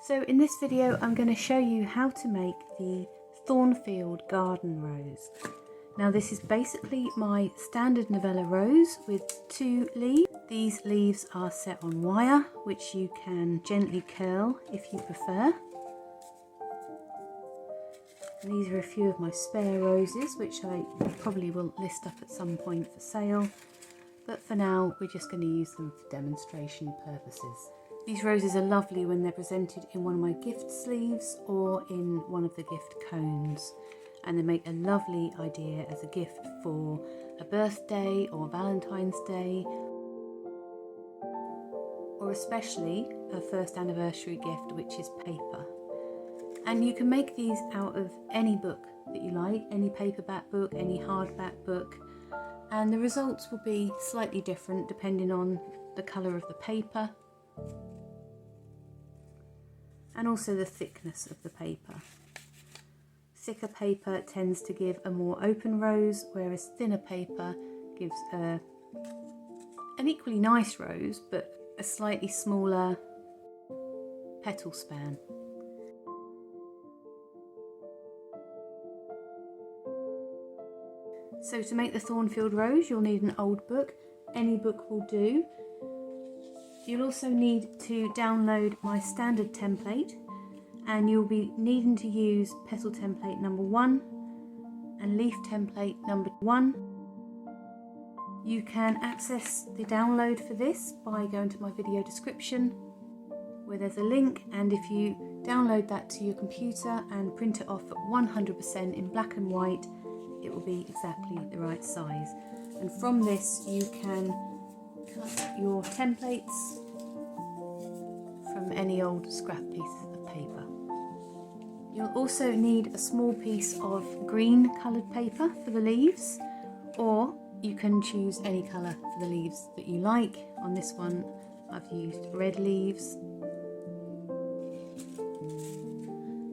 So in this video I'm going to show you how to make the Thornfield Garden Rose. Now this is basically my standard Novella rose with 2 leaves. These leaves are set on wire, which you can gently curl if you prefer. And these are a few of my spare roses, which I probably will list up at some point for sale. But for now, we're just going to use them for demonstration purposes. These roses are lovely when they're presented in one of my gift sleeves or in one of the gift cones. And they make a lovely idea as a gift for a birthday or Valentine's Day, or especially a first anniversary gift, which is paper. And you can make these out of any book that you like, any paperback book, any hardback book, and the results will be slightly different depending on the colour of the paper and also the thickness of the paper. Thicker paper tends to give a more open rose, whereas thinner paper gives an equally nice rose but a slightly smaller petal span. So to make the Thornfield Rose, you'll need an old book. Any book will do. You'll also need to download my standard template, and you'll be needing to use petal template number 1 and leaf template number 1. You can access the download for this by going to my video description where there's a link, and if you download that to your computer and print it off at 100% in black and white, it will be exactly the right size. And from this you can cut your templates from any old scrap piece of paper. You'll also need a small piece of green coloured paper for the leaves, or you can choose any colour for the leaves that you like. On this one I've used red leaves,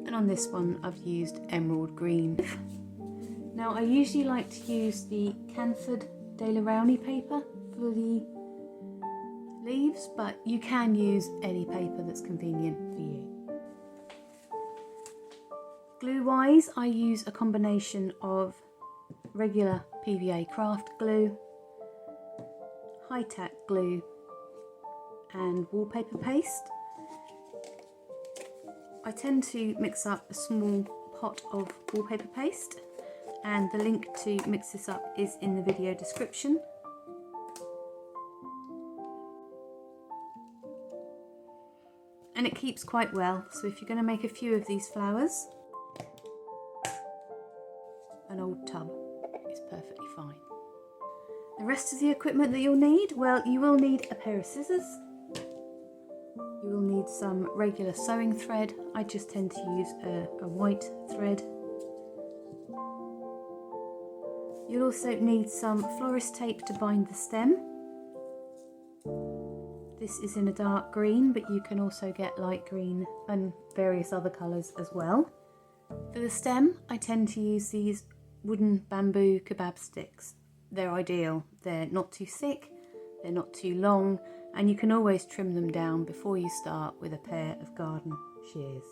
and on this one I've used emerald green. Now I usually like to use the Canford De La Rowney paper for the leaves, but you can use any paper that's convenient for you. Glue wise, I use a combination of regular PVA craft glue, high-tack glue and wallpaper paste. I tend to mix up a small pot of wallpaper paste, and the link to mix this up is in the video description. And it keeps quite well, so if you're going to make a few of these flowers, an old tub is perfectly fine. The rest of the equipment that you'll need, well, you will need a pair of scissors. You will need some regular sewing thread. I just tend to use a white thread. You'll also need some florist tape to bind the stem. This is in a dark green, but you can also get light green and various other colours as well. For the stem, I tend to use these wooden bamboo kebab sticks. They're ideal. They're not too thick, they're not too long, and you can always trim them down before you start with a pair of garden shears.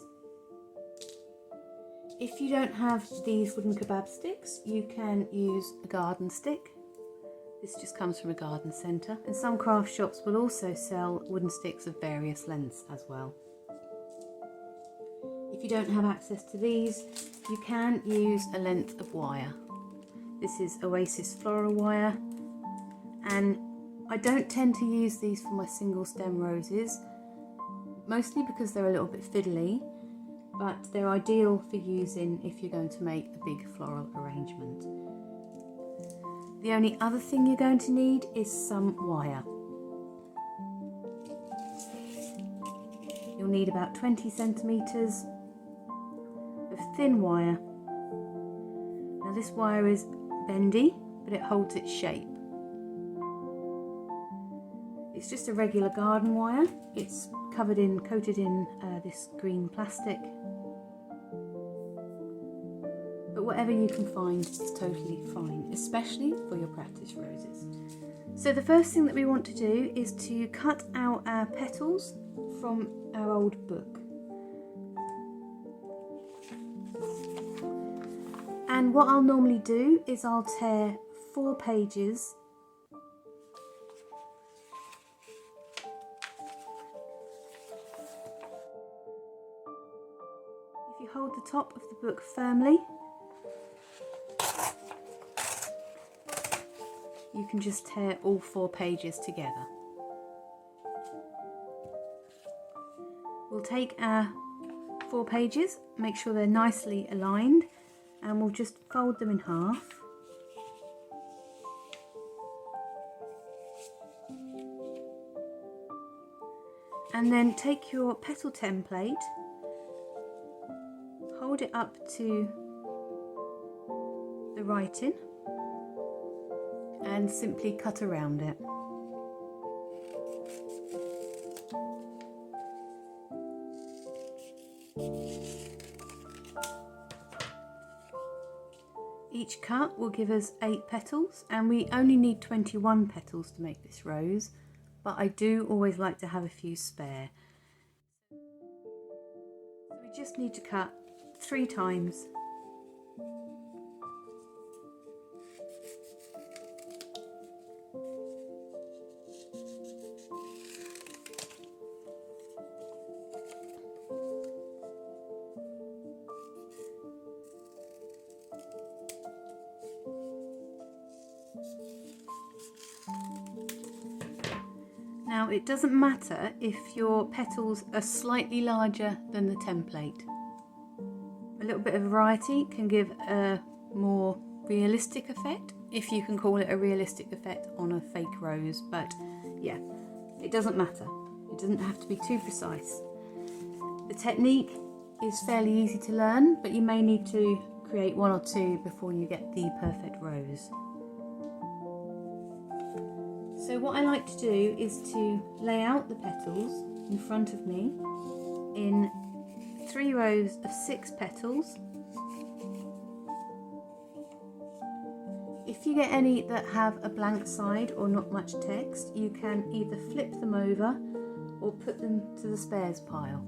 If you don't have these wooden kebab sticks, you can use a garden stick. This just comes from a garden centre, and some craft shops will also sell wooden sticks of various lengths as well. If you don't have access to these, you can use a length of wire. This is Oasis floral wire, and I don't tend to use these for my single stem roses, mostly because they're a little bit fiddly, but they're ideal for using if you're going to make a big floral arrangement. The only other thing you're going to need is some wire. You'll need about 20 centimetres of thin wire. Now this wire is bendy, but it holds its shape. It's just a regular garden wire. It's coated in this green plastic. But whatever you can find is totally fine, especially for your practice roses. So the first thing that we want to do is to cut out our petals from our old book. And what I'll normally do is I'll tear 4 pages if you hold the top of the book firmly, you can just tear all 4 pages together. We'll take our 4 pages, make sure they're nicely aligned, and we'll just fold them in half. And then take your petal template, hold it up to the writing and simply cut around it. Each cut will give us 8 petals, and we only need 21 petals to make this rose, but I do always like to have a few spare. So we just need to cut 3 times. Now it doesn't matter if your petals are slightly larger than the template. A little bit of variety can give a more realistic effect, if you can call it a realistic effect on a fake rose, but yeah, it doesn't matter. It doesn't have to be too precise. The technique is fairly easy to learn, but you may need to create 1 or 2 before you get the perfect rose. So what I like to do is to lay out the petals in front of me in 3 rows of 6 petals. If you get any that have a blank side or not much text, you can either flip them over or put them to the spares pile.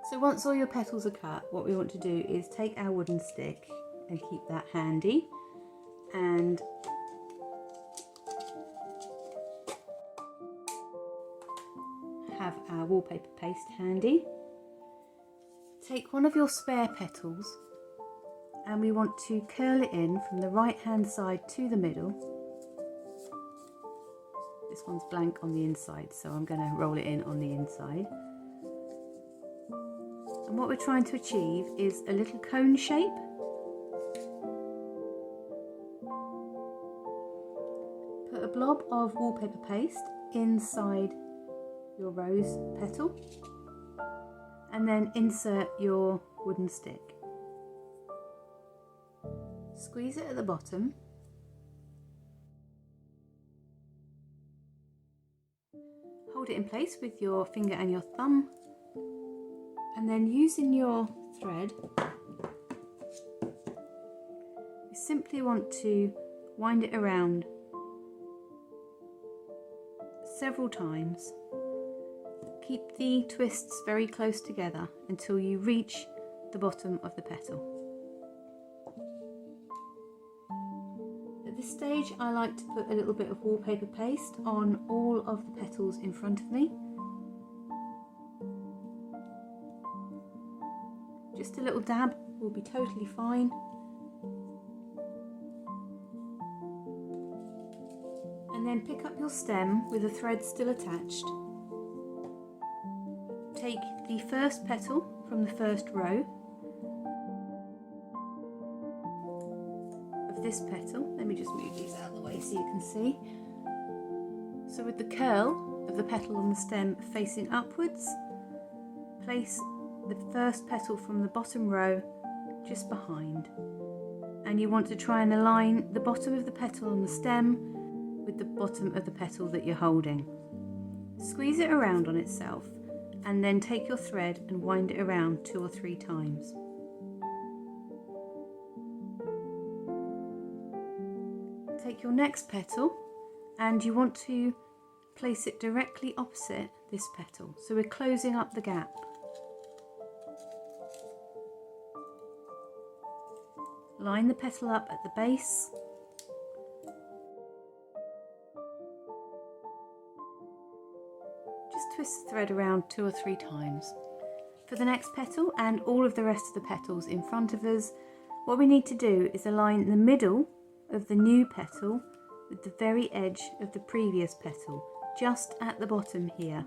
So once all your petals are cut, what we want to do is take our wooden stick and keep that handy, and have our wallpaper paste handy. Take one of your spare petals and we want to curl it in from the right hand side to the middle. This one's blank on the inside, so I'm going to roll it in on the inside. And what we're trying to achieve is a little cone shape. Put a blob of wallpaper paste inside your rose petal and then insert your wooden stick. Squeeze it at the bottom. Hold it in place with your finger and your thumb, and then using your thread, you simply want to wind it around several times. Keep the twists very close together until you reach the bottom of the petal. At this stage, I like to put a little bit of wallpaper paste on all of the petals in front of me. Just a little dab will be totally fine. And then pick up your stem with the thread still attached. Take the first petal from the first row of this petal. Let me just move these out of the way so you can see. So with the curl of the petal on the stem facing upwards, place the first petal from the bottom row just behind, and you want to try and align the bottom of the petal on the stem with the bottom of the petal that you're holding. Squeeze it around on itself and then take your thread and wind it around 2 or 3 times. Take your next petal and you want to place it directly opposite this petal, so we're closing up the gap. Line the petal up at the base. Just twist the thread around 2 or 3 times. For the next petal and all of the rest of the petals in front of us, what we need to do is align the middle of the new petal with the very edge of the previous petal, just at the bottom here.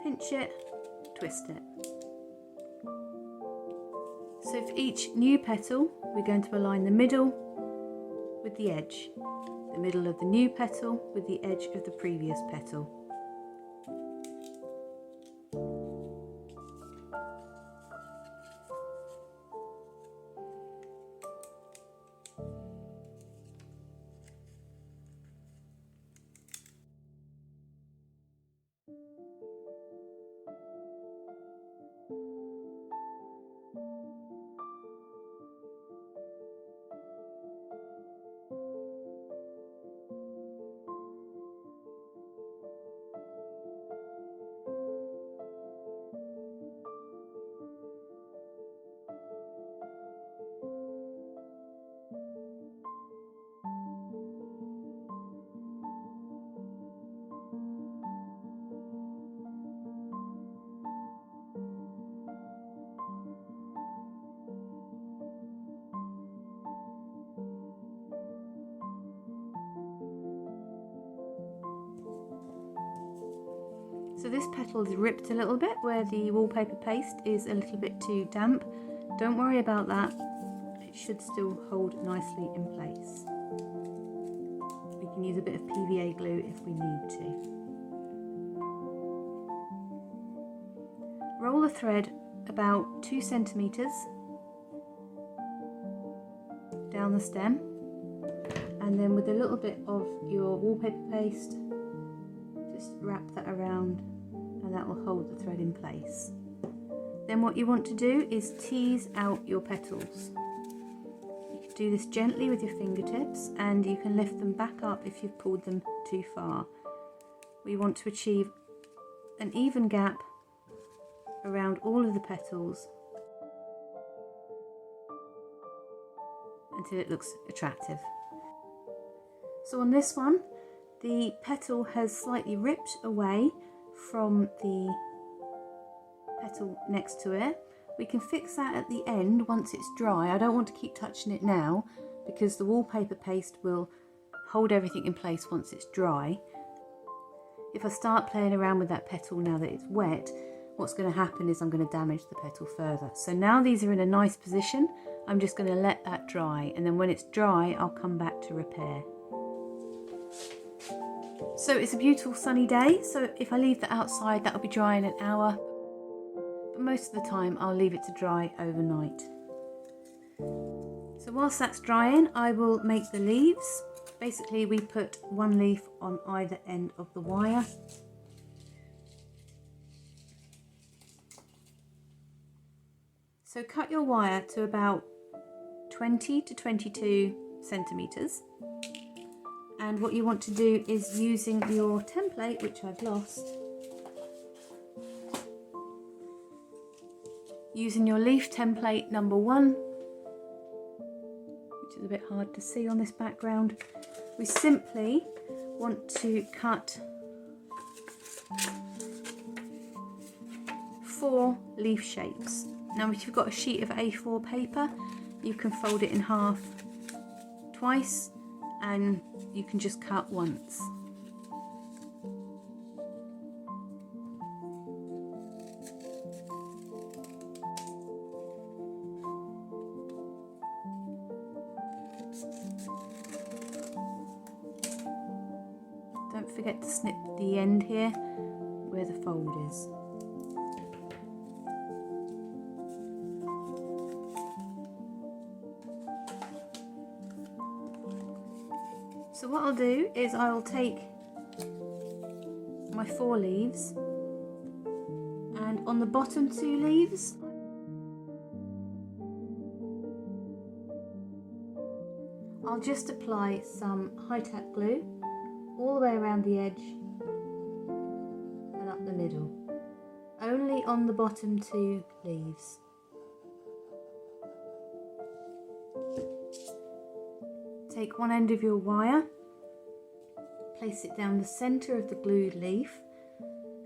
Pinch it, twist it. So for each new petal, we're going to align the middle with the edge, the middle of the new petal with the edge of the previous petal. So this petal is ripped a little bit where the wallpaper paste is a little bit too damp. Don't worry about that, it should still hold nicely in place. We can use a bit of PVA glue if we need to. Roll the thread about 2 centimeters down the stem, and then with a little bit of your wallpaper paste, just wrap that around and that will hold the thread in place. Then what you want to do is tease out your petals. You can do this gently with your fingertips and you can lift them back up if you've pulled them too far. We want to achieve an even gap around all of the petals until it looks attractive. So on this one, the petal has slightly ripped away from the petal next to it. We can fix that at the end once it's dry. I don't want to keep touching it now because the wallpaper paste will hold everything in place once it's dry. If I start playing around with that petal now that it's wet, what's going to happen is I'm going to damage the petal further. So now these are in a nice position, I'm just going to let that dry, and then when it's dry I'll come back to repair. So it's a beautiful sunny day, so if I leave that outside that'll be dry in an hour, but most of the time I'll leave it to dry overnight. So whilst that's drying, I will make the leaves. Basically we put 1 leaf on either end of the wire. So cut your wire to about 20 to 22 centimeters. And what you want to do is, using your template, which I've lost, using your leaf template number 1, which is a bit hard to see on this background, we simply want to cut 4 leaf shapes. Now if you've got a sheet of A4 paper, you can fold it in half twice and you can just cut once. Don't forget to snip the end here where the fold is. So what I'll do is I'll take my 4 leaves, and on the bottom 2 leaves I'll just apply some high-tack glue all the way around the edge and up the middle, only on the bottom 2 leaves. Take one end of your wire, place it down the centre of the glued leaf,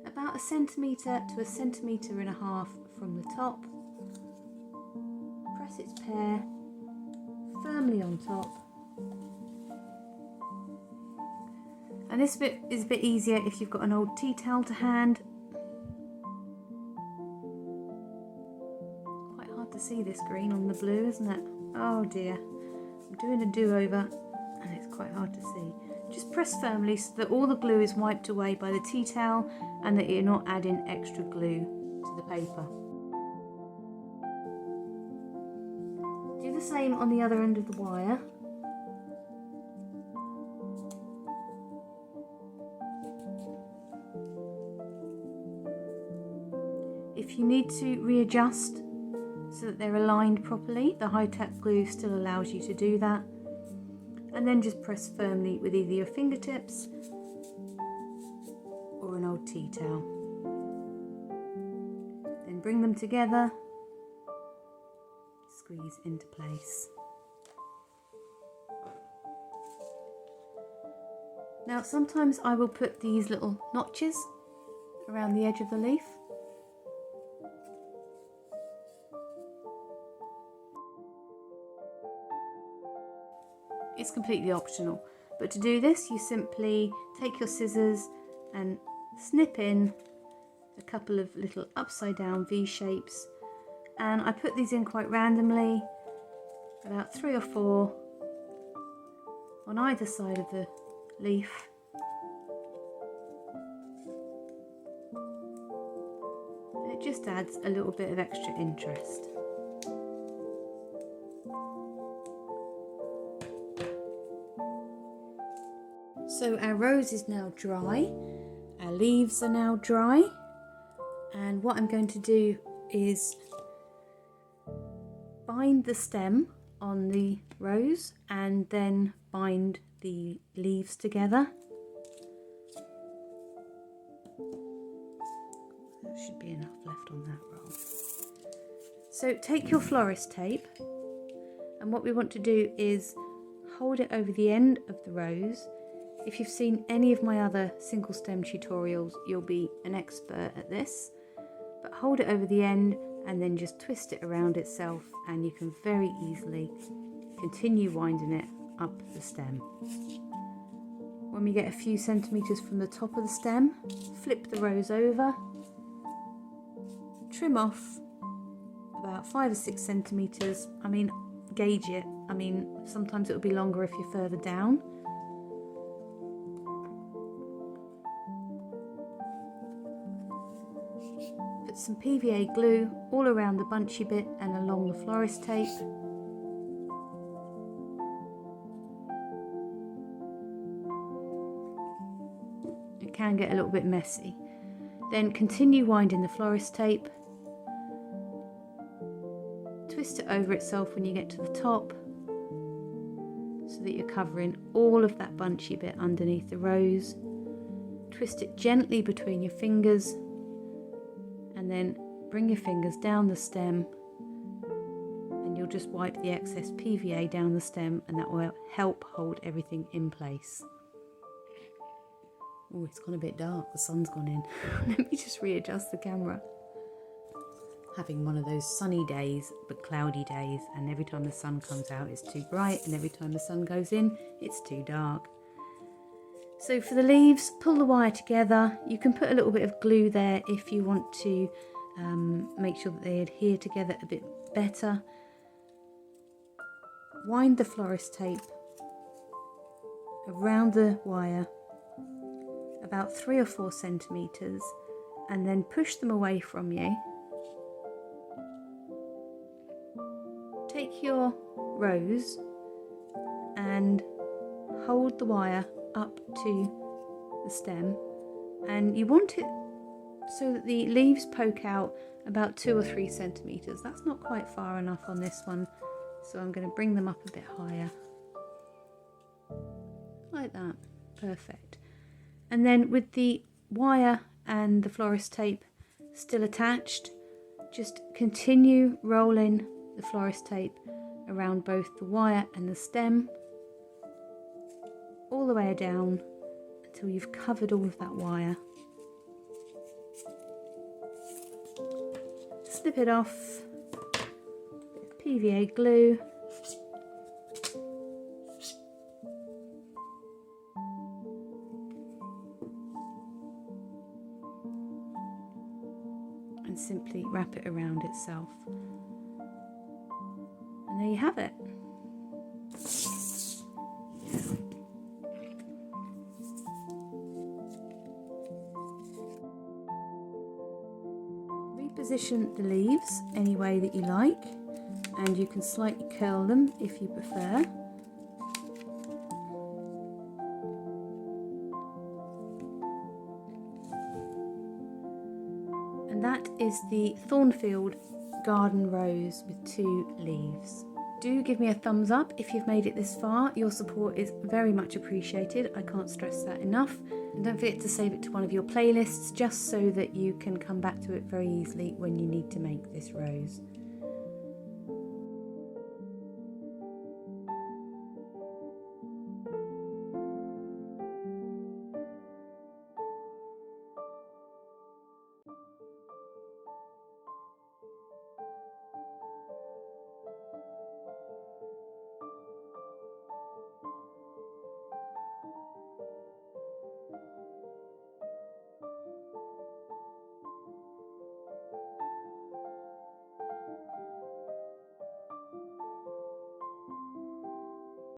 about 1 centimetre to 1.5 centimetres from the top. Press its pair firmly on top. And this bit is a bit easier if you've got an old tea towel to hand. Quite hard to see this green on the blue, isn't it? Oh dear. I'm doing a do-over and it's quite hard to see. Just press firmly so that all the glue is wiped away by the tea towel and that you're not adding extra glue to the paper. Do the same on the other end of the wire. If you need to readjust so that they're aligned properly, the high-tack glue still allows you to do that. And then just press firmly with either your fingertips or an old tea towel. Then bring them together, squeeze into place. Now sometimes I will put these little notches around the edge of the leaf. It's completely optional, but to do this you simply take your scissors and snip in a couple of little upside down V shapes, and I put these in quite randomly, about 3 or 4 on either side of the leaf. And it just adds a little bit of extra interest. So our rose is now dry, our leaves are now dry, and what I'm going to do is bind the stem on the rose and then bind the leaves together. There should be enough left on that roll. So take your florist tape, and what we want to do is hold it over the end of the rose. If you've seen any of my other single stem tutorials, you'll be an expert at this. But hold it over the end and then just twist it around itself, and you can very easily continue winding it up the stem. When we get a few centimetres from the top of the stem, flip the rose over, trim off about 5 or 6 centimetres. I mean, gauge it. I mean, sometimes it'll be longer if you're further down. Put some PVA glue all around the bunchy bit and along the florist tape. It can get a little bit messy. Then continue winding the florist tape. Twist it over itself when you get to the top so that you're covering all of that bunchy bit underneath the rose. Twist it gently between your fingers and then bring your fingers down the stem, and you'll just wipe the excess PVA down the stem, and that will help hold everything in place. Oh, it's gone a bit dark, the sun's gone in. Let me just readjust the camera. Having one of those sunny days but cloudy days, and every time the sun comes out it's too bright, and every time the sun goes in it's too dark. So for the leaves, pull the wire together. You can put a little bit of glue there if you want to make sure that they adhere together a bit better. Wind the florist tape around the wire about 3 or 4 centimetres and then push them away from you. Take your rose and hold the wire up to the stem, and you want it so that the leaves poke out about 2 or 3 centimetres. That's not quite far enough on this one, so I'm going to bring them up a bit higher. Like that. Perfect. And then with the wire and the florist tape still attached, just continue rolling the florist tape around both the wire and the stem, all the way down until you've covered all of that wire. Slip it off, bit of PVA glue, and simply wrap it around itself. And there you have it. Reposition the leaves any way that you like, and you can slightly curl them if you prefer. And that is the Thornfield Garden Rose with 2 leaves. Do give me a thumbs up if you've made it this far. Your support is very much appreciated. I can't stress that enough. And don't forget to save it to one of your playlists, just so that you can come back to it very easily when you need to make this rose.